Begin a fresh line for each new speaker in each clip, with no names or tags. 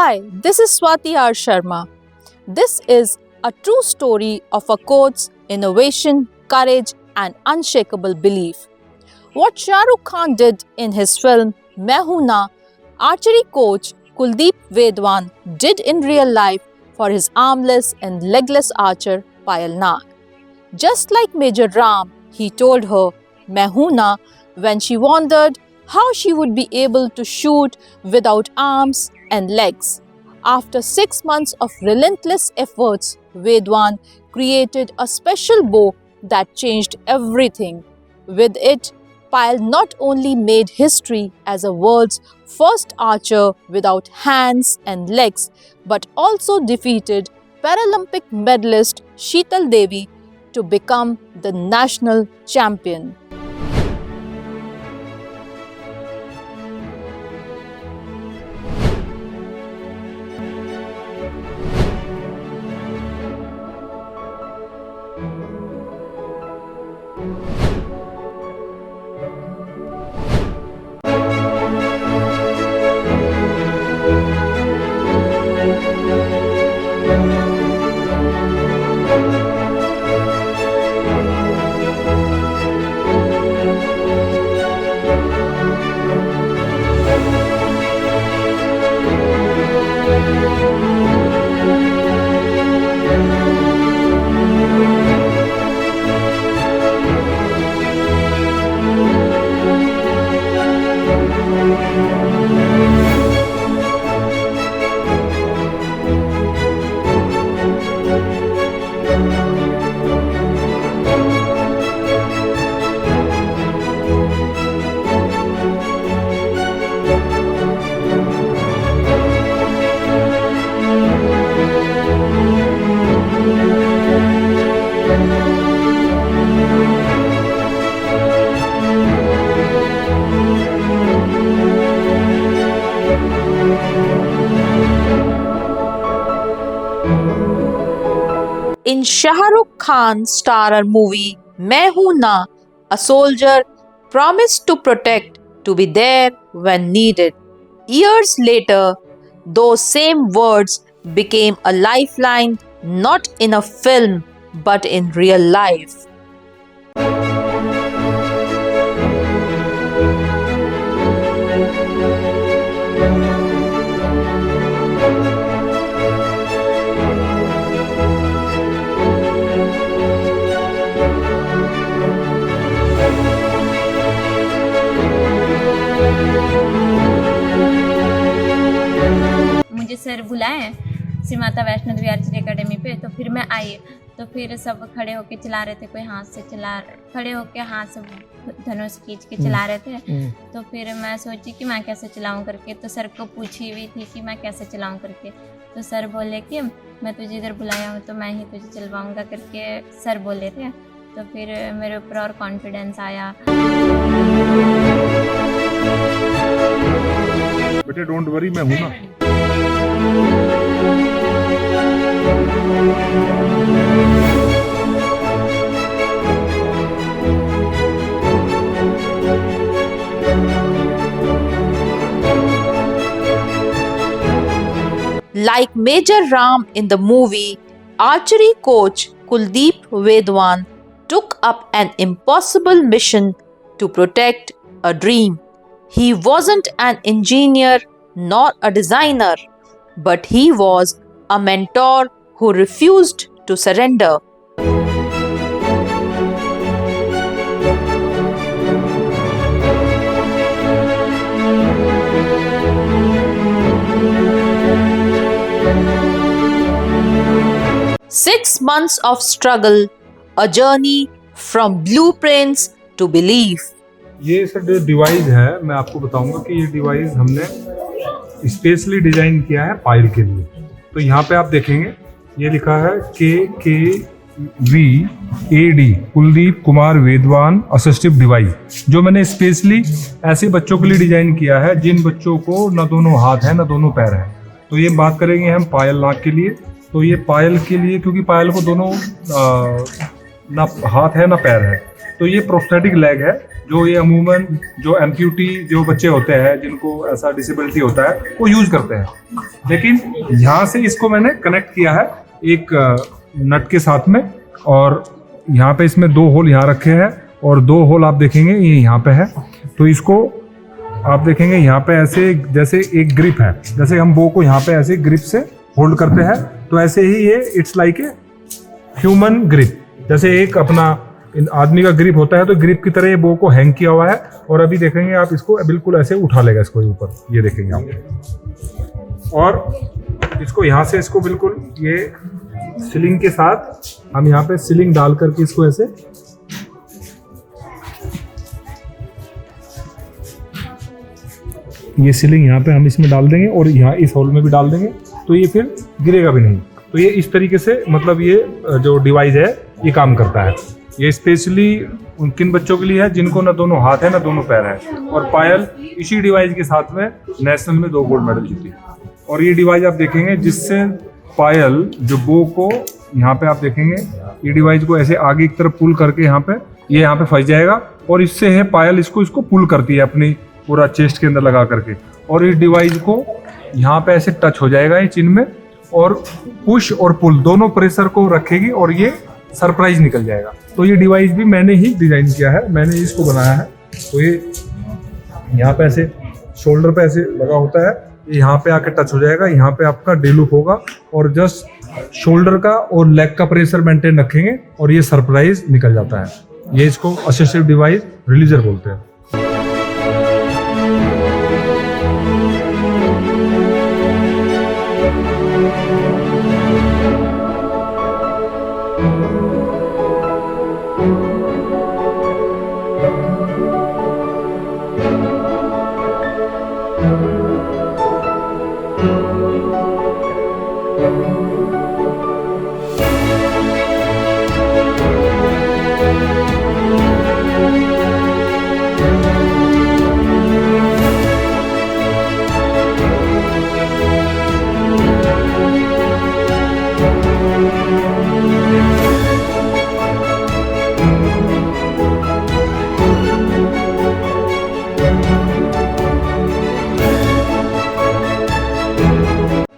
Hi, this is Swati R. Sharma. This is a true story of a coach's innovation, courage, and unshakable belief. What Shah Rukh Khan did in his film Main Hoon Na, archery coach Kuldeep Vedwan did in real life for his armless and legless archer Payal Nag. Just like Major Ram, he told her Main Hoon Na when she wondered how she would be able to shoot without arms and legs. After 6 months of relentless efforts, Vedwan created a special bow that changed everything. With it, Payal not only made history as a world's first archer without hands and legs, but also defeated Paralympic medalist Sheetal Devi to become the national champion. In Shah Rukh Khan's starrer movie Main Hoon Na, a soldier promised to protect, to be there when needed. Years later, those same words became a lifeline not in a film but in real life.
मुझे sir बुलाए Shri Mata Vaishno Devi archery academy पे, तो फिर मैं आई तो फिर सब खड़े होके चला रहे थे, कोई हाथ से खड़े होके हाथ से धनुष खींच के चला रहे थे। तो फिर मैं सोची कि मैं कैसे चलाऊं करके, तो सर को पूछी हुई थी कि मैं कैसे चलाऊं करके। तो सर बोले कि मैं तुझे इधर बुलाया हूँ तो मैं ही तुझे चलवाऊंगा करके सर बोले थे। तो फिर मेरे ऊपर और कॉन्फिडेंस आया।
बेटे डोंट वरी, मैं हूं ना।
Like Major Ram in the movie, archery coach Kuldeep Vedwan took up an impossible mission to protect a dream. He wasn't an engineer nor a designer, but he was a mentor who refused to surrender. Six months of struggle, a journey from blueprints to belief.
ये sir जो device है, मैं आपको बताऊंगा कि ये device हमने specially design किया है पायल के लिए। तो यहाँ पे आप देखेंगे ये लिखा है KKVAD Kuldeep Kumar Vedwan assistive device, जो मैंने स्पेशली ऐसे बच्चों के लिए डिजाइन किया है जिन बच्चों को न दोनों हाथ है न दोनों पैर है। तो ये बात करेंगे हम पायल नाग के लिए। तो ये पायल के लिए, क्योंकि पायल को दोनों ना हाथ है ना पैर है, तो ये प्रोस्थेटिक लेग है, जो ये अमूमन जो एम्प्यूटी जो बच्चे होते हैं जिनको ऐसा डिसेबिलिटी होता है वो यूज करते हैं। लेकिन यहाँ से इसको मैंने कनेक्ट किया है एक नट के साथ में, और यहाँ पे इसमें 2 होल यहाँ रखे हैं और 2 होल आप देखेंगे ये यहाँ पे है। तो इसको आप देखेंगे यहाँ पे ऐसे जैसे एक ग्रिप है, जैसे हम बो को यहाँ पे ऐसे ग्रिप से होल्ड करते हैं, तो ऐसे ही ये it's like a human grip, जैसे एक अपना आदमी का ग्रिप होता है तो ग्रिप की तरह ये बो को हैंग किया हुआ है। और अभी देखेंगे आप इसको बिल्कुल ऐसे उठा लेगा इसको ऊपर, ये देखेंगे आप। और इसको यहाँ से इसको बिल्कुल ये सीलिंग के साथ हम यहाँ पे सीलिंग डाल करके इसको ऐसे ये सीलिंग यहाँ पे हम इसमें डाल देंगे और यहाँ इस होल में भी डाल देंगे, तो ये फिर गिरेगा भी नहीं। तो ये इस तरीके से मतलब ये जो डिवाइस है ये काम करता है। ये स्पेशली उन किन बच्चों के लिए है जिनको ना दोनों हाथ है ना दोनों पैर है। और पायल इसी डिवाइस के साथ में नेशनल में 2 गोल्ड मेडल जीती। और ये डिवाइस आप देखेंगे जिससे पायल जो बो को यहाँ पे आप देखेंगे ये डिवाइस को ऐसे आगे की तरफ पुल करके यहाँ पे फंस जाएगा, और इससे है पायल इसको पुल करती है अपनी पूरा चेस्ट के अंदर लगा करके, और इस डिवाइस को यहाँ पे ऐसे टच हो जाएगा ये चिन में, और पुश और पुल दोनों प्रेशर को रखेगी और ये सरप्राइज निकल जाएगा। तो ये डिवाइस भी मैंने ही डिजाइन किया है, मैंने इसको बनाया है। तो ये यहाँ पे ऐसे शोल्डर पे ऐसे लगा होता है, ये यहाँ पे आके टच हो जाएगा, यहाँ पे आपका डेलूप होगा और जस्ट शोल्डर का और लेग का प्रेशर मेंटेन रखेंगे और ये सरप्राइज निकल जाता है। ये इसको असिस्टिव डिवाइस रिलीजर बोलते हैं।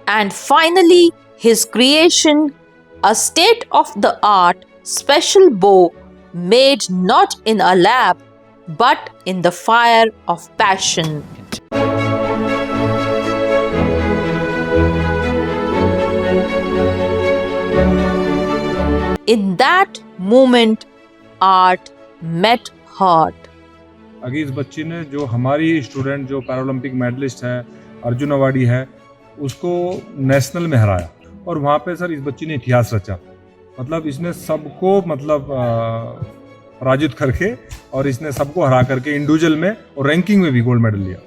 And finally, his creation, a state-of-the-art special bow made not in a lab but in the fire of passion. In that moment, art met heart.
अगर इस बच्ची ने जो हमारी स्टूडेंट जो पैरालंपिक मेडलिस्ट है अर्जुन अवार्डी है उसको नेशनल में हराया, और वहाँ पे सर इस बच्ची ने इतिहास रचा। मतलब इसने सबको मतलब पराजित करके और इसने सबको हरा करके इंडिविजुअल में और रैंकिंग में भी गोल्ड मेडल लिया।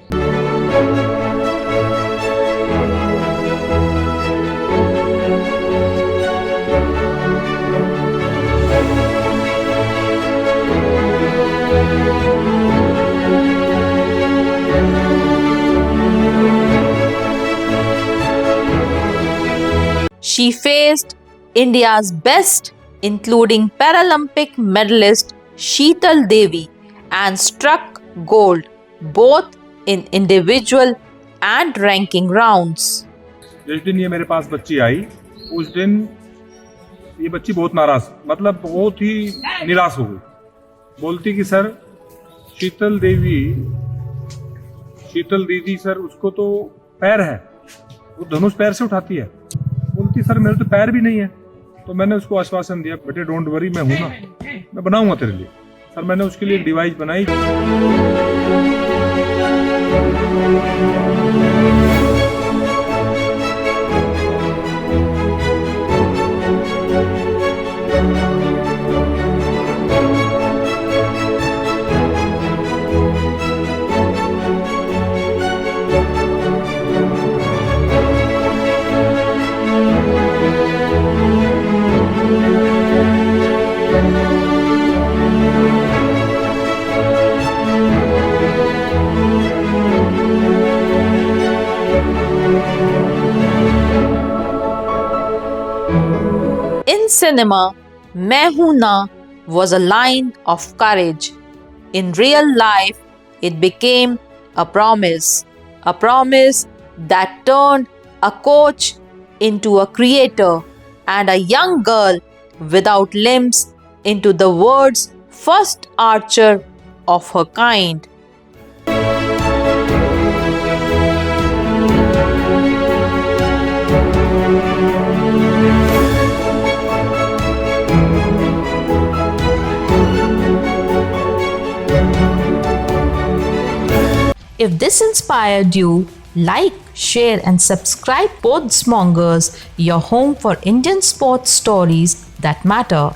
She faced India's best, including Paralympic medalist Sheetal Devi, and struck gold both in individual and ranking rounds.
जिस दिन ये मेरे पास बच्ची आई उस दिन ये बच्ची बहुत नाराज, मतलब बहुत ही निराश हो गई। बोलती कि सर शीतल दीदी सर उसको तो पैर है, वो धनुष पैर से उठाती है। बोलती सर मेरे तो पैर भी नहीं है। तो मैंने उसको आश्वासन दिया बेटे डोंट वरी, मैं हूं ना, मैं बनाऊंगा तेरे लिए। सर मैंने उसके लिए एक डिवाइस बनाई।
In cinema, मैं हूं ना was a line of courage. In real life, it became a promise that turned a coach into a creator and a young girl without limbs into the world's first archer of her kind. If this inspired you, like, share and subscribe Sportsmongers, your home for Indian sports stories that matter.